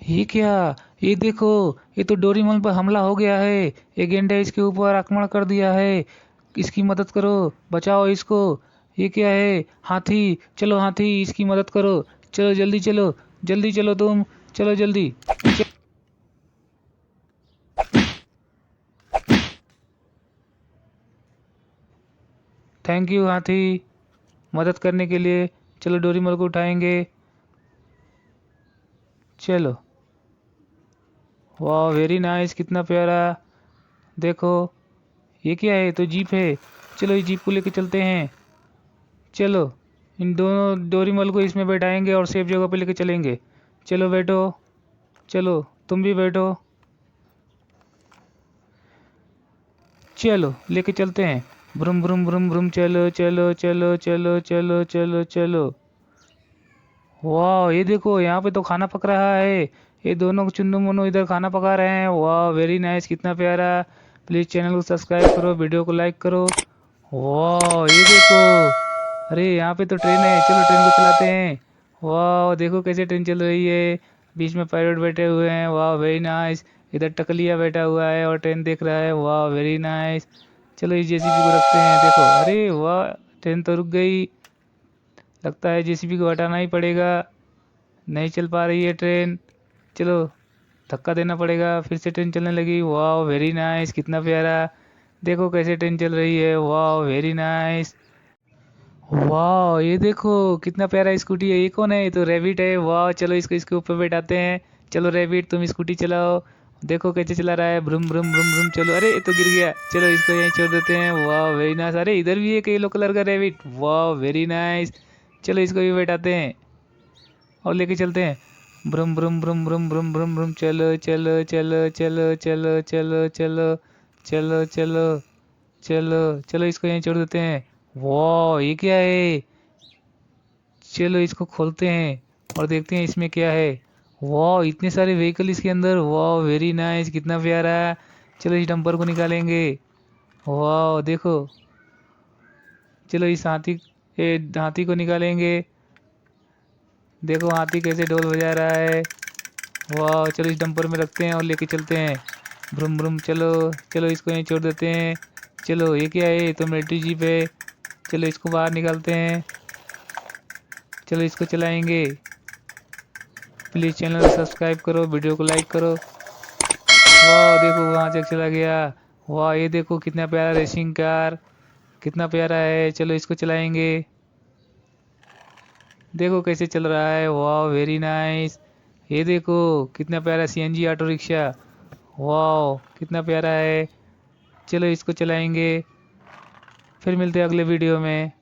ये क्या? ये देखो, ये तो डोरेमोन पर हमला हो गया है। ये गेंडा इसके ऊपर आक्रमण कर दिया है। इसकी मदद करो, बचाओ इसको। ये क्या है? हाथी। चलो हाथी, इसकी मदद करो। चलो जल्दी चलो, जल्दी चलो तुम। चलो जल्दी। थैंक यू हाथी, मदद करने के लिए। चलो डोरेमोन को उठाएंगे। चलो। वाह वेरी नाइस, कितना प्यारा। देखो, ये क्या है? ये तो जीप है। चलो इस जीप को लेके चलते हैं। चलो, इन दोनों डोरीमल को इसमें बैठाएंगे और सेफ जगह पे लेके चलेंगे। चलो बैठो। चलो, तुम भी बैठो। चलो लेके चलते हैं। ब्रुम ब्रुम ब्रुम ब्रुम, चलो चलो चलो चलो चलो चलो चलो। वाह ये देखो, यहाँ पे तो खाना पक रहा है। ये दोनों चुन्नू मुन्नू इधर खाना पका रहे हैं। वाह वेरी नाइस, कितना प्यारा। प्लीज़ चैनल को सब्सक्राइब करो, वीडियो को लाइक करो। वाह ये देखो, अरे यहाँ पे तो ट्रेन है। चलो ट्रेन को चलाते हैं। वाह देखो कैसे ट्रेन चल रही है। बीच में पायलट बैठे हुए हैं। वाह वेरी नाइस। इधर टकलिया बैठा हुआ है और ट्रेन देख रहा है। वाह वेरी नाइस। चलो इस जेसीबी को रखते हैं। देखो, अरे वाह, ट्रेन तो रुक गई। लगता है जेसीबी को हटाना ही पड़ेगा। नहीं चल पा रही है ट्रेन। चलो, धक्का देना पड़ेगा। फिर से ट्रेन चलने लगी। वाह वेरी नाइस, कितना प्यारा। देखो कैसे ट्रेन चल रही है। वाह वेरी नाइस। वाह ये देखो, कितना प्यारा स्कूटी है। ये कौन है? ये तो रैबिट है। वाह चलो इसको इसके ऊपर बैठाते हैं। चलो रैबिट, तुम स्कूटी चलाओ। देखो कैसे चला रहा है। ब्रुम ब्रुम ब्रुम ब्रुम। चलो, अरे ये तो गिर गया। चलो इसको यहीं छोड़ देते हैं। वाह वेरी नाइस। अरे इधर भी एक येलो कलर का रैबिट। वाह वेरी नाइस। चलो इसको भी बैठाते हैं और लेके चलते हैं। ब्रुम ब्रुम ब्रुम ब्रुम ब्रुम ब्रुम ब्रुम। चलो चलो चलो चलो चलो चलो चलो चलो चलो चलो चलो इसको यहीं छोड़ देते हैं। वाह ये क्या है? चलो इसको खोलते हैं और देखते हैं इसमें क्या है। वाह इतने सारे व्हीकल इसके अंदर। वाह वेरी नाइस, कितना प्यारा। चलो इस डंपर को निकालेंगे। वाह देखो, चलो इस हाथी को निकालेंगे। देखो हाथी कैसे ढोल बजा रहा है। वाह चलो इस डंपर में रखते हैं और लेके चलते हैं। ब्रुम ब्रुम। चलो चलो इसको यहीं छोड़ देते हैं। चलो ये क्या है? ये तो मिलिट्री जीप है। चलो इसको बाहर निकालते हैं। चलो इसको चलाएंगे। प्लीज़ चैनल को सब्सक्राइब करो, वीडियो को लाइक करो। वाह देखो वहाँ से चला गया। वाह ये देखो कितना प्यारा रेसिंग कार, कितना प्यारा है। चलो इसको चलाएंगे। देखो कैसे चल रहा है। वाह वेरी नाइस। ये देखो कितना प्यारा सीएनजी ऑटो रिक्शा। वाह कितना प्यारा है। चलो इसको चलाएंगे। फिर मिलते हैं अगले वीडियो में।